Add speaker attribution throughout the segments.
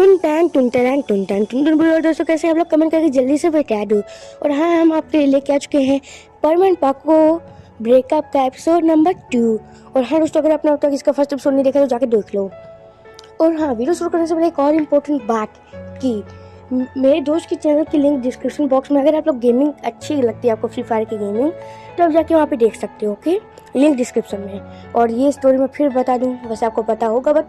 Speaker 1: टुन बोलो दोस्तों, कैसे आप लोग कमेंट करके जल्दी से बता दो। और हाँ, हम आपके लिए लेके आ चुके हैं परमन पाको ब्रेकअप का एपिसोड नंबर 2। और हाँ दोस्तों, अगर आपने अब तक इसका फर्स्ट एपिसोड नहीं देखा तो जाके देख लो। और हाँ, वीडियो शुरू करने से पहले एक और इम्पोर्टेंट बात कि मेरे दोस्त के चैनल की लिंक डिस्क्रिप्शन बॉक्स में, अगर आप लोग गेमिंग अच्छी लगती है आपको फ्री फायर की गेमिंग, तो आप जाके वहाँ पे देख सकते हो। ओके, लिंक डिस्क्रिप्शन में। और ये स्टोरी मैं फिर बता दूँ, वैसे आपको पता होगा, बट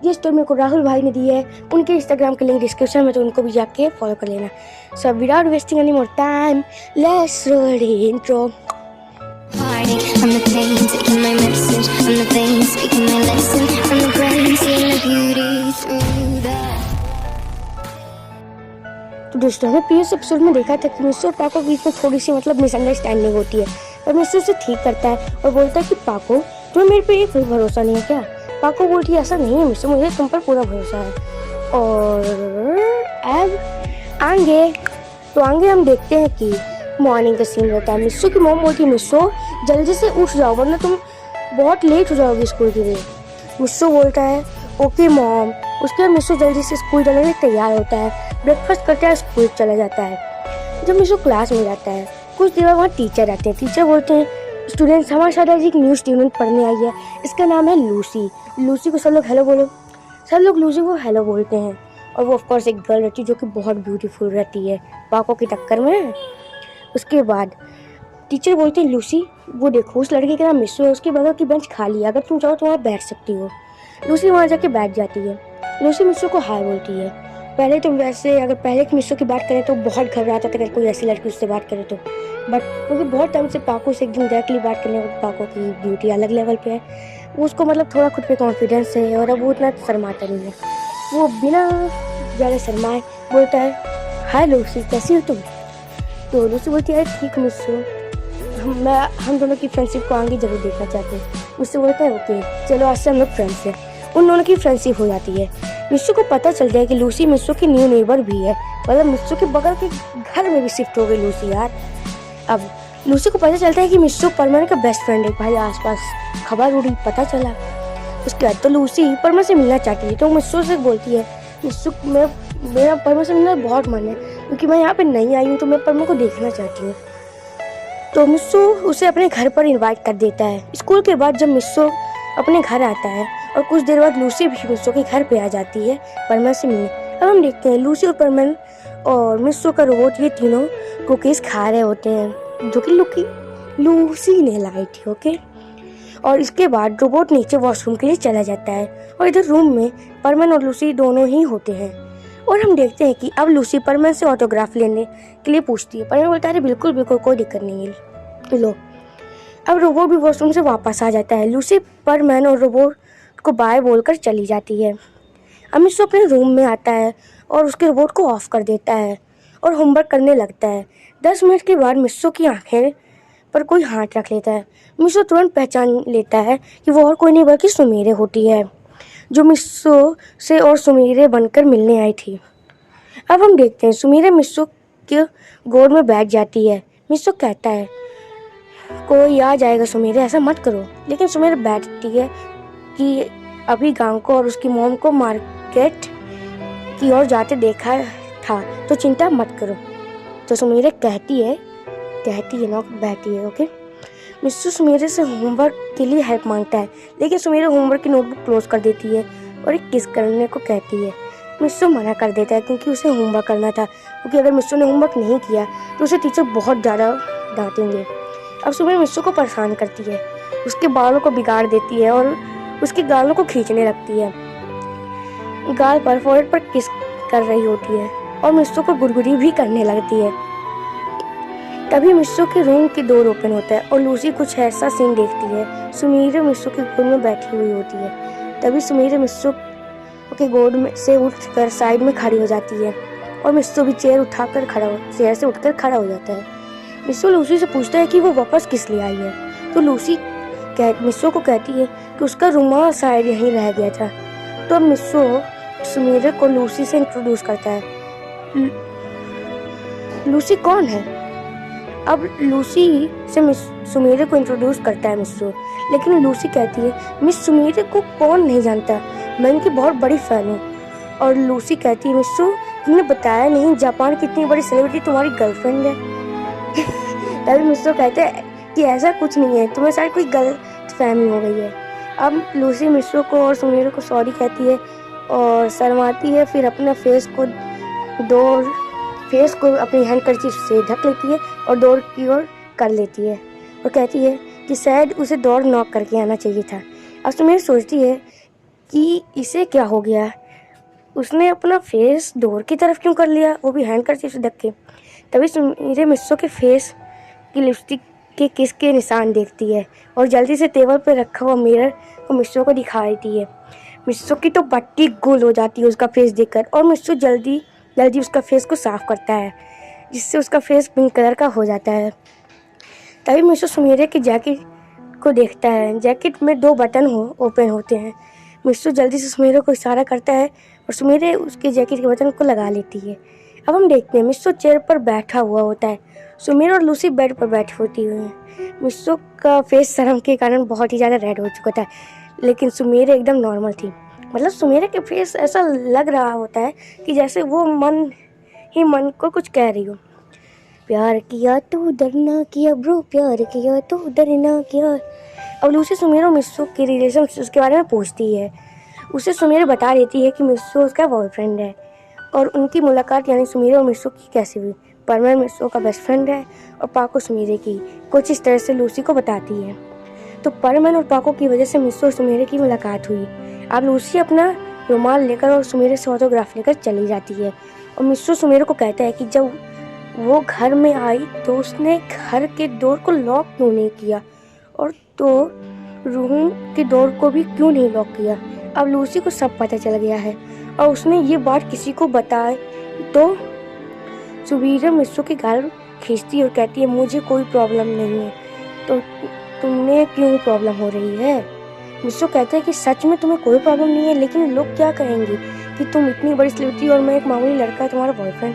Speaker 1: ये स्टोरी मेरे को राहुल भाई ने दी है, उनके इंस्टाग्राम की लिंक डिस्क्रिप्शन में, तो उनको भी जाके फॉलो कर लेना। So without wasting any more time, let's roll the intro.
Speaker 2: Party, I'm the pain, taking my message. I'm the pain, speaking my lesson. From the brain, seeing the beauty through the.
Speaker 1: तो दोस्तों, हमने previous episode में देखा था कि मिस्सो और पाको के बीच में थोड़ी सी मिसअंडरस्टैंडिंग होती है, पर मिस्सो उसे ठीक करता है और बोलता है कि पाको, तुम्हें मेरे पे कोई भरोसा नहीं है क्या? पाको बोलती है, ऐसा नहीं है मिस्सो, मुझे तुम पर पूरा भरोसा है। और अब आगे हम देखते हैं कि मॉर्निंग का सीन रहता है। मिस्सो की मॉम बोलती है, मिस्सो जल्दी से उठ जाओ वरना तुम बहुत लेट हो जाओगी स्कूल के लिए। मिस्सो बोलता है, ओके मॉम। उसके बाद मिस्सो जल्दी से स्कूल जाने के लिए तैयार होता है, ब्रेकफास्ट करता है, स्कूल चला जाता है। जब मिस्सो क्लास में जाता है, कुछ देर बाद वहाँ टीचर आते हैं। टीचर बोलते हैं, स्टूडेंट्स, हमारे साथ आज एक न्यू स्टूडेंट पढ़ने आई है, इसका नाम है लूसी। लूसी को सब लोग हेलो बोलो। सब लोग लूसी को हेलो बोलते हैं। और वो ऑफकोर्स एक गर्ल रहती है जो कि बहुत ब्यूटीफुल रहती है पाको की टक्कर में। उसके बाद टीचर बोलते हैं, लूसी वो देखो, उस लड़के का नाम मिस्सो है, उसके बगल की बेंच खाली है, अगर तुम चाहो तो वहाँ बैठ सकती हो। लूसी वहाँ जाके बैठ जाती है। लूसी मिस्सो को हाय बोलती है। पहले तो वैसे अगर पहले की मिस्सो की बात करें तो बहुत घबराता था अगर कोई ऐसी लड़की उससे बात करे तो, बट क्योंकि बहुत टाइम से पाको से एकदम डायरेक्टली बात करने में पाको की ब्यूटी अलग लेवल पे है, वो उसको मतलब थोड़ा खुद पे कॉन्फिडेंस है और अब वो इतना शर्माता नहीं है। वो बिना ज़्यादा शर्माए बोलता है, हाय लूसी, कैसी हो तुम? तो लूसी बोलती है, ठीक मिस्सो, हम दोनों की फ्रेंडशिप को आगे जरूर देखना चाहते हैं। मुझसे बोलता है, ओके चलो आज से हम लोग फ्रेंड्स हैं। उन दोनों की फ्रेंडशिप हो जाती है। मिस्सो को पता चल जाए कि लूसी मिस्सो की न्यू नेबर भी है, मतलब मिस्सो के बगल के घर में भी शिफ्ट हो गई लूसी यार। अब लूसी को पता चलता है कि मिस्सो परमन का बेस्ट फ्रेंड है। भाई आसपास खबर उड़ी, पता चला। उसके बाद तो लूसी परमन से मिलना चाहती है, तो मिस्सो से बोलती है, मिस्सो मेरा परमन से मिलना बहुत मन है, क्योंकि मैं यहाँ पे नई आई हूँ तो मैं परमन को देखना चाहती हूँ। तो मिस्सो उसे अपने घर पर इनवाइट कर देता है। स्कूल के बाद जब मिस्सो अपने घर आता है और कुछ देर बाद लूसी भी मिस्सो के घर पे आ जाती है परमन से मिलने। अब हम देखते हैं लूसी और परमन और मिस्सो का रोबोट ये तीनों कुकीज खा रहे होते हैं, जो कि लूसी ने लाई थी। ओके, और इसके बाद रोबोट नीचे वॉशरूम के लिए चला जाता है और इधर रूम में परमन और लूसी दोनों ही होते हैं। और हम देखते हैं कि अब लूसी परमन से ऑटोग्राफ लेने के लिए पूछती है। परमन बोलता है, बिल्कुल बिल्कुल कोई दिक्कत नहीं है, लो। अब रोबोट भी वॉशरूम से वापस आ जाता है। लूसी परमन और रोबोट को बाय बोलकर चली जाती है। अब मिस्सो अपने रूम में आता है और उसके रोबोट को ऑफ कर देता है और होमवर्क करने लगता है। 10 मिनट के बाद मिस्सो की आंखें पर कोई हाथ रख लेता है। मिस्सो तुरंत पहचान लेता है कि वो और कोई नहीं बल्कि सुमीरे होती है, जो मिस्सो से और सुमीरे बनकर मिलने आई थी। अब हम देखते हैं सुमीरे मिस्सो के गोद में बैठ जाती है। मिस्सो कहता है, कोई आ जाएगा सुमीरे, ऐसा मत करो। लेकिन सुमीरे बैठती है कि अभी गांव को और उसकी मॉम को मार्केट की ओर जाते देखा था, तो चिंता मत करो। तो सुमीरे कहती है ना, बैठी है। ओके, मिस्सो सुमीरे से होमवर्क के लिए हेल्प मांगता है, लेकिन सुमीरे होमवर्क की नोटबुक क्लोज कर देती है और एक किस करने को कहती है। मिस्सो मना कर देता है क्योंकि उसे होमवर्क करना था, क्योंकि अगर मिस्सो ने होमवर्क नहीं किया तो उसे टीचर बहुत ज़्यादा डांटेंगे। अब सुमीरे मिस्सो को परेशान करती है, उसके बालों को बिगाड़ देती है और उसके गालों को खींचने लगती है। गाल पर फोrehead पर किस कर रही होती है और मिस्सो को गुदगुदी भी करने लगती है। तभी मिस्सो के रूम की डोर ओपन होता है और लूसी कुछ ऐसा सीन देखती है। सुमीरे मिस्सो के गोद में बैठी हुई होती है। तभी सुमीरे मिस्सो के गोद में से उठकर साइड में खड़ी हो जाती है और मिस्सो भी चेयर से उठकर खड़ा हो जाता है। मिस्सो लूसी से पूछता है कि वो वापस किस लिए आई है, तो लूसी मिस्सो को कहती है कि उसका रुमाल शायद यहीं रह गया था। तो अब मिस्सो सुमीरे को लूसी से इंट्रोड्यूस करता है। लूसी कौन है? अब लूसी से सुमीरे को इंट्रोड्यूस करता है मिस्सो, लेकिन लूसी कहती है, मिस सुमीरे को कौन नहीं जानता, मैं इनकी बहुत बड़ी फैन हूँ। और लूसी कहती है मिस्सू तुमने बताया नहीं जापान की इतनी बड़ी सेलिब्रिटी तुम्हारी गर्लफ्रेंड है। तभी मिस्सू कहते हैं कि ऐसा कुछ नहीं है, तुम्हें शायद कोई गलत फहमी हो गई है। अब लूसी मिस्सू को और सुमीरो को सॉरी कहती है और शर्माती है, फिर अपना फेस को अपनी हैंडकरचीफ से ढक लेती है और डोर की ओर कर लेती है और कहती है कि शायद उसे डोर नॉक करके आना चाहिए था। अब सुमीर सोचती है कि इसे क्या हो गया, उसने अपना फेस डोर की तरफ क्यों कर लिया, वो भी हैंडकरचीफ से ढक के। तभी सुमीर मिस्सू के फेस की लिपस्टिक के किस के निशान देखती है और जल्दी से टेबल पर रखा हुआ मिरर को मिस्सू को दिखा देती है। मिस्सू की तो पट्टी गोल हो जाती है उसका फेस देखकर और मिस्सू जल्दी उसका फेस को साफ करता है जिससे उसका फेस पिंक कलर का हो जाता है। तभी मिस्सू सुमीरे की जैकेट को देखता है, जैकेट में 2 बटन ओपन होते हैं। मिस्सू जल्दी से सुमीरे को इशारा करता है और सुमीरे उसके जैकेट के बटन को लगा लेती है। अब हम देखते हैं मिस्सू चेयर पर बैठा हुआ होता है, सुमीर और लूसी बेड पर बैठी होती हुई हैं। मिस्सू का फेस शर्म के कारण बहुत ही ज़्यादा रेड हो चुका था, लेकिन सुमीर एकदम नॉर्मल थी। मतलब सुमीर के फेस ऐसा लग रहा होता है कि जैसे वो मन को कुछ कह रही हो। प्यार किया तो डरना किया ब्रो, प्यार किया तो डरना किया। अब लूसी सुमीर और मिस्सू के रिलेशनशिप के बारे में पूछती है। उसे सुमीर बता देती है कि मिस्सू उसका बॉयफ्रेंड है और उनकी मुलाकात यानी सुमीर और मिस्सू की कैसे हुई। परमन मिस्सू का बेस्ट फ्रेंड है और पाको सुमीरे की, कुछ इस तरह से लूसी को बताती है। तो परमन और पाको की वजह से मिस्सू और सुमीरे की मुलाकात हुई। अब लूसी अपना रुमाल लेकर और सुमीरे से ऑटोग्राफ लेकर चली जाती है और मिस्सू सुमीरे को कहता है कि जब वो घर में आई तो उसने घर के डोर को लॉक क्यों नहीं किया और तो रूम के डोर को भी क्यों नहीं लॉक किया। अब लूसी को सब पता चल गया है और उसने ये बात किसी को बताई तो सुमीरे मिस्सू की गाल खींचती और कहती है मुझे कोई प्रॉब्लम नहीं है, तो तुमने क्यों प्रॉब्लम हो रही है। मिस्सू कहते हैं कि सच में तुम्हें कोई प्रॉब्लम नहीं है, लेकिन लोग क्या कहेंगे कि तुम इतनी बड़ी सेलिब्रिटी और मैं एक मामूली लड़का तुम्हारा बॉयफ्रेंड।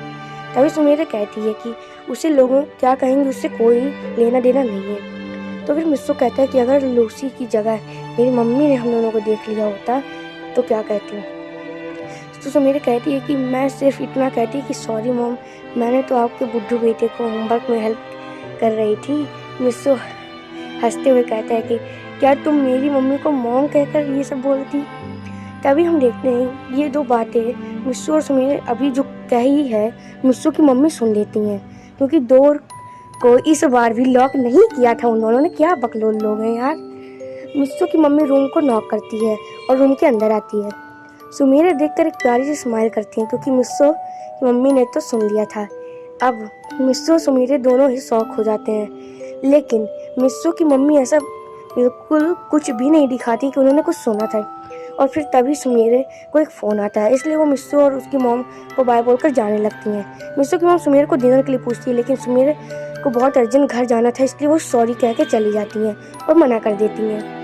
Speaker 1: तभी सुमीरे कहती है कि उसे लोग क्या कहेंगे उससे कोई लेना देना नहीं है। तो फिर मिस्सू कहता है कि अगर लूसी की जगह मेरी मम्मी ने हम दोनों को देख लिया होता तो क्या कहती हूँ। तो सुमीरे कहती है कि मैं सिर्फ इतना कहती है कि सॉरी मॉम, मैंने तो आपके बुड्ढू बेटे को होमवर्क में हेल्प कर रही थी। मिस्सू हंसते हुए कहता है कि क्या तुम मेरी मम्मी को मॉम कहकर ये सब बोलती। तभी हम देखते हैं ये 2 बातें मिस्सू और सुमीरे अभी जो कही है मिस्सू की मम्मी सुन लेती हैं, क्योंकि डोर को इस बार भी लॉक नहीं किया था उन दोनों ने। क्या बकलोल लोग हैं यार। मिस्सू की मम्मी रूम को नॉक करती है और रूम के अंदर आती है। सुमीरे देखकर एक प्यारी सी स्माइल करती हैं क्योंकि मिस्सू की मम्मी ने तो सुन लिया था। अब मिस्सू और सुमीरे दोनों ही शौक हो जाते हैं, लेकिन मिस्सू की मम्मी ऐसा बिल्कुल कुछ भी नहीं दिखाती कि उन्होंने कुछ सुना था। और फिर तभी सुमीरे को एक फ़ोन आता है, इसलिए वो मिस्सू और उसकी मॉम को बाय बोलकर जाने लगती हैं। मिस्सू की मॉम सुमीरे को डिनर के लिए पूछती है, लेकिन सुमीरे को बहुत अर्जेंट घर जाना था, इसलिए वो सॉरी कह के चली जाती हैं और मना कर देती हैं।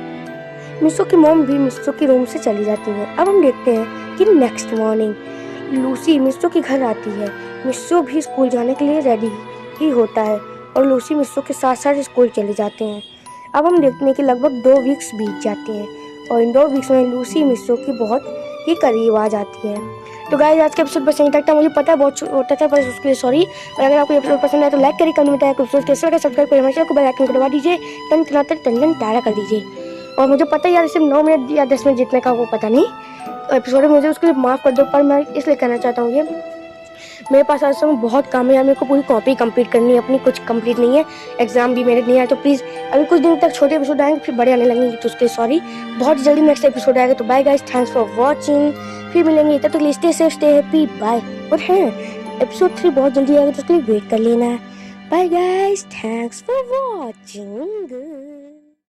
Speaker 1: मिस्सू की मॉम भी मिस्सू के रूम से चली जाती हैं। अब हम देखते हैं कि नेक्स्ट मॉर्निंग लूसी मिस्सू के घर आती है। मिस्सू भी स्कूल जाने के लिए रेडी ही होता है और लूसी मिस्सू के साथ साथ स्कूल चले जाते हैं। अब हम देखते हैं कि लगभग 2 वीक्स बीत जाते हैं और इन 2 वीक्स में लूसी मिस्सू की बहुत ही करीब आ जाती है। तो गाइस आज के एपिसोड बस यहीं तक था। मुझे पता है बहुत छोटा था, पर उसके लिए सॉरी। और अगर आपको एपिसोड पसंद आए तो लाइक करिए, कमेंट बताइए, एपिसोड कैसे लगा, सब्सक्राइब करिए, हमारे चैनल को बेल आइकन को दबा दीजिए, टन तारा कर दीजिए। और मुझे पता है यार सिर्फ 9 मिनट या 10 मिनट जितने का वो पता नहीं एपिसोड है, मुझे उसके लिए माफ़ कर दो। पर मैं इसलिए कहना चाहता हूँ कि मेरे पास आज समय बहुत काम है यार, मेरे को पूरी कॉपी कंप्लीट करनी है अपनी, कुछ कंप्लीट नहीं है, एग्जाम भी मेरे नहीं आए। तो प्लीज़ अभी कुछ दिन तक छोटे एपिसोड आएंगे, फिर बड़े आने लगेंगे, तो उसके लिए सॉरी। बहुत जल्दी नेक्स्ट एपिसोड आएगा। तो bye guys, thanks for watching. फिर मिलेंगे, तब तक stay safe, stay happy, bye. और हाँ, एपिसोड 3 बहुत जल्दी आएगा, तो उसके लिए वेट कर लेना है। Bye guys, thanks for watching.